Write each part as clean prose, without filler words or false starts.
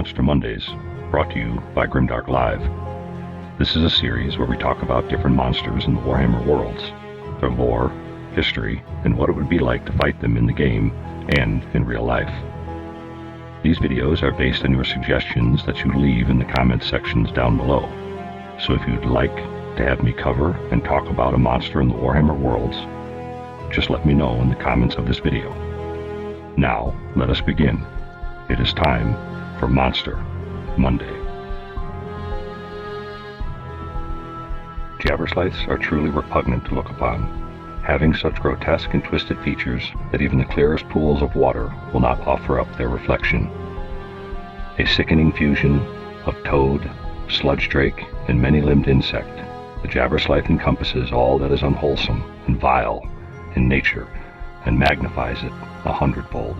Monster Mondays, brought to you by Grimdark Live. This is a series where we talk about different monsters in the Warhammer worlds, their lore, history, and what it would be like to fight them in the game and in real life. These videos are based on your suggestions that you leave in the comment sections down below. So if you'd like to have me cover and talk about a monster in the Warhammer worlds, just let me know in the comments of this video. Now, let us begin. It is time for Monster Monday. Jabberslythes are truly repugnant to look upon, having such grotesque and twisted features that even the clearest pools of water will not offer up their reflection. A sickening fusion of toad, sludge drake, and many-limbed insect, the Jabberslythe encompasses all that is unwholesome and vile in nature and magnifies it 100-fold.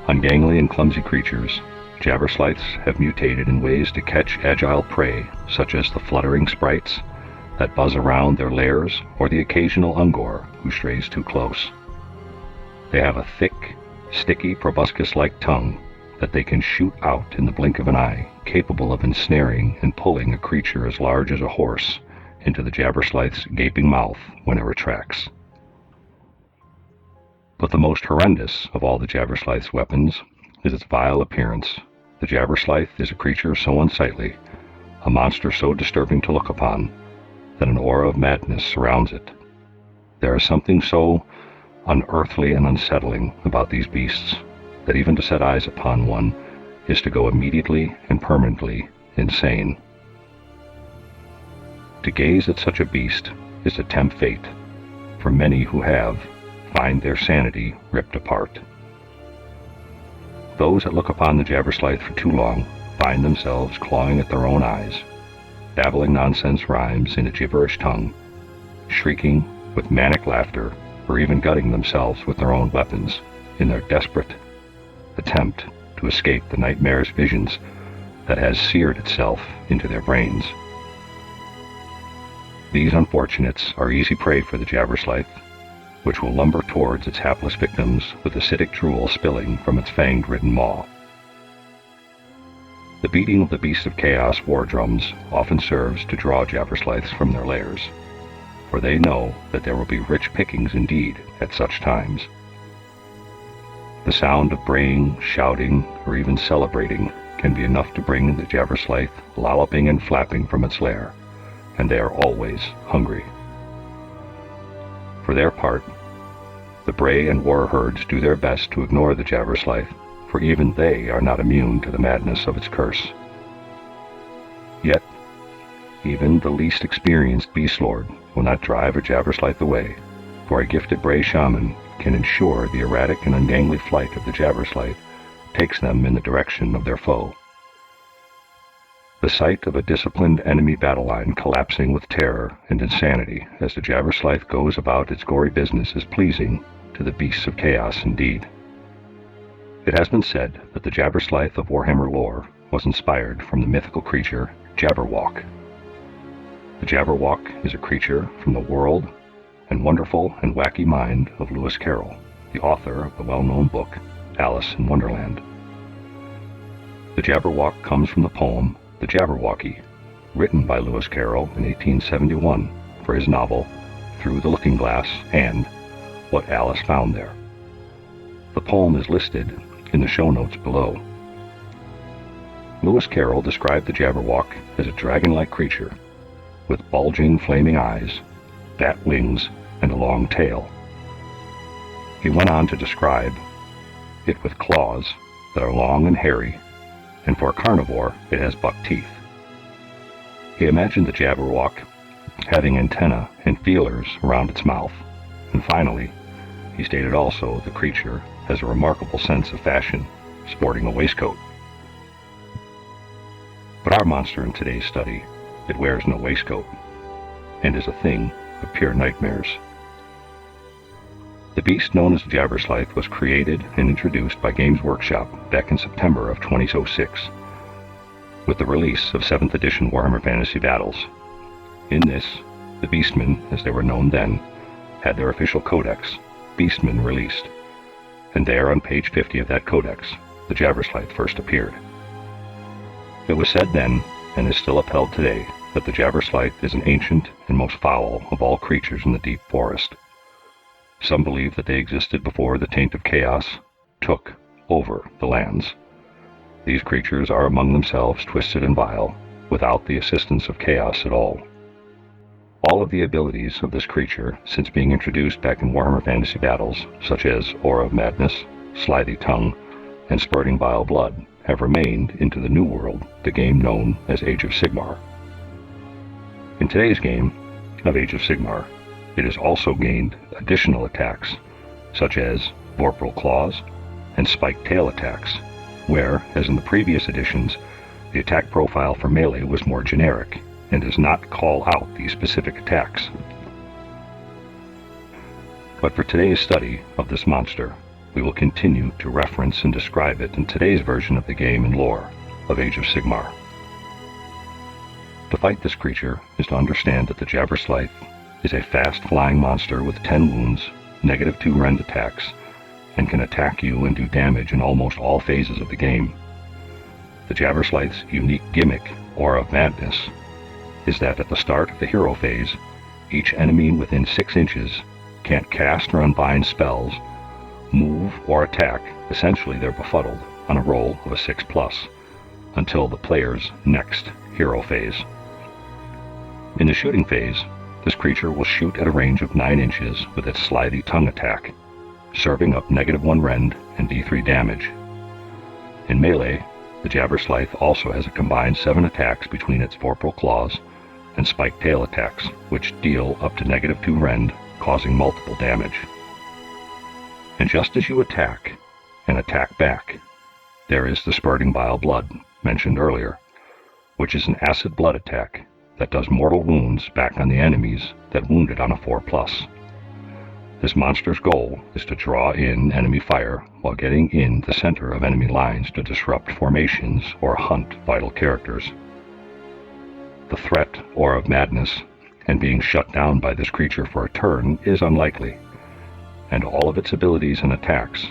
Ungangly and clumsy creatures, Jabberslythes have mutated in ways to catch agile prey, such as the fluttering sprites that buzz around their lairs or the occasional Ungor who strays too close. They have a thick, sticky, proboscis-like tongue that they can shoot out in the blink of an eye, capable of ensnaring and pulling a creature as large as a horse into the Jabberslythe's gaping mouth when it retracts. But the most horrendous of all the Jabberslythe's weapons is its vile appearance. The Jabberslythe is a creature so unsightly, a monster so disturbing to look upon, that an aura of madness surrounds it. There is something so unearthly and unsettling about these beasts that even to set eyes upon one is to go immediately and permanently insane. To gaze at such a beast is to tempt fate, for many who have find their sanity ripped apart. Those that look upon the Jabberslythe for too long find themselves clawing at their own eyes, babbling nonsense rhymes in a gibberish tongue, shrieking with manic laughter, or even gutting themselves with their own weapons in their desperate attempt to escape the nightmare's visions that has seared itself into their brains. These unfortunates are easy prey for the Jabberslythe, which will lumber towards its hapless victims with acidic drool spilling from its fanged-ridden maw. The beating of the Beast of Chaos war drums often serves to draw Jabberslythes from their lairs, for they know that there will be rich pickings indeed at such times. The sound of braying, shouting, or even celebrating can be enough to bring the Jabberslythe lolloping and flapping from its lair, and they are always hungry. For their part, the Bray and War herds do their best to ignore the Jabberslythe, for even they are not immune to the madness of its curse. Yet, even the least experienced Beast Lord will not drive a Jabberslythe away, for a gifted Bray shaman can ensure the erratic and ungainly flight of the Jabberslythe takes them in the direction of their foe. The sight of a disciplined enemy battle line collapsing with terror and insanity as the Jabberslythe goes about its gory business is pleasing to the Beasts of Chaos indeed. It has been said that the Jabberslythe of Warhammer lore was inspired from the mythical creature Jabberwock. The Jabberwock is a creature from the world and wonderful and wacky mind of Lewis Carroll, the author of the well-known book Alice in Wonderland. The Jabberwock comes from the poem The Jabberwocky, written by Lewis Carroll in 1871 for his novel Through the Looking Glass and What Alice Found There. The poem is listed in the show notes below. Lewis Carroll described the Jabberwock as a dragon-like creature with bulging, flaming eyes, bat wings, and a long tail. He went on to describe it with claws that are long and hairy, and for a carnivore, it has buck teeth. He imagined the Jabberwock having antennae and feelers around its mouth, and finally, he stated also the creature has a remarkable sense of fashion, sporting a waistcoat. But our monster in today's study, it wears no waistcoat, and is a thing of pure nightmares. The beast known as the Jabberslythe was created and introduced by Games Workshop back in September of 2006 with the release of 7th edition Warhammer Fantasy Battles. In this, the Beastmen, as they were known then, had their official codex, Beastmen, released, and there on page 50 of that codex, the Jabberslythe first appeared. It was said then, and is still upheld today, that the Jabberslythe is an ancient and most foul of all creatures in the deep forest. Some believe that they existed before the taint of chaos took over the lands. These creatures are among themselves twisted and vile, without the assistance of chaos at all. All of the abilities of this creature, since being introduced back in Warhammer Fantasy Battles, such as Aura of Madness, Slithy Tongue, and Spurting Vile Blood, have remained into the New World, the game known as Age of Sigmar. In today's game of Age of Sigmar, it has also gained additional attacks, such as Vorpal Claws and Spiked Tail attacks, where, as in the previous editions, the attack profile for melee was more generic and does not call out these specific attacks. But for today's study of this monster, we will continue to reference and describe it in today's version of the game and lore of Age of Sigmar. To fight this creature is to understand that the Jabberslythe is a fast-flying monster with 10 wounds, -2 rend attacks, and can attack you and do damage in almost all phases of the game. The Jabberslythe's unique gimmick, Aura of Madness, is that at the start of the hero phase, each enemy within 6 inches can't cast or unbind spells, move, or attack. Essentially they're befuddled on a roll of a 6+, until the player's next hero phase. In the shooting phase, this creature will shoot at a range of 9 inches with its Slithy Tongue attack, serving up -1 rend and d3 damage. In melee, the Jabberslythe also has a combined 7 attacks between its Vorpal Claws and Spiked Tail attacks, which deal up to -2 rend, causing multiple damage. And just as you attack and attack back, there is the Spurting Vile Blood, mentioned earlier, which is an acid blood attack that does mortal wounds back on the enemies that wounded on a 4+. This monster's goal is to draw in enemy fire while getting in the center of enemy lines to disrupt formations or hunt vital characters. The threat, Aura of Madness, and being shut down by this creature for a turn is unlikely, and all of its abilities and attacks,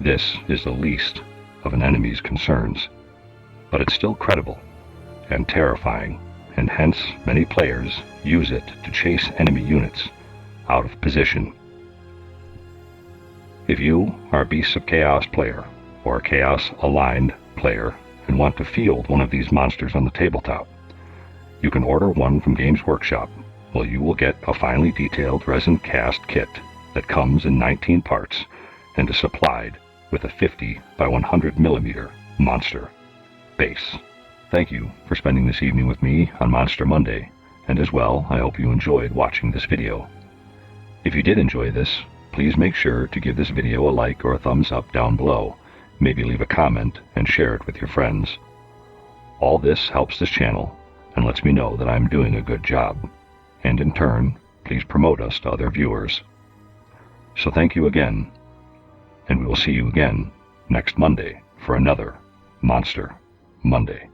this is the least of an enemy's concerns, but it's still credible and terrifying, and hence many players use it to chase enemy units out of position. If you are a Beasts of Chaos player or a Chaos-aligned player and want to field one of these monsters on the tabletop, you can order one from Games Workshop, where you will get a finely detailed resin cast kit that comes in 19 parts and is supplied with a 50 by 100 millimeter monster base. Thank you for spending this evening with me on Monster Monday, and as well, I hope you enjoyed watching this video. If you did enjoy this, please make sure to give this video a like or a thumbs up down below, maybe leave a comment and share it with your friends. All this helps this channel and lets me know that I'm doing a good job, and in turn, please promote us to other viewers. So thank you again, and we will see you again next Monday for another Monster Monday.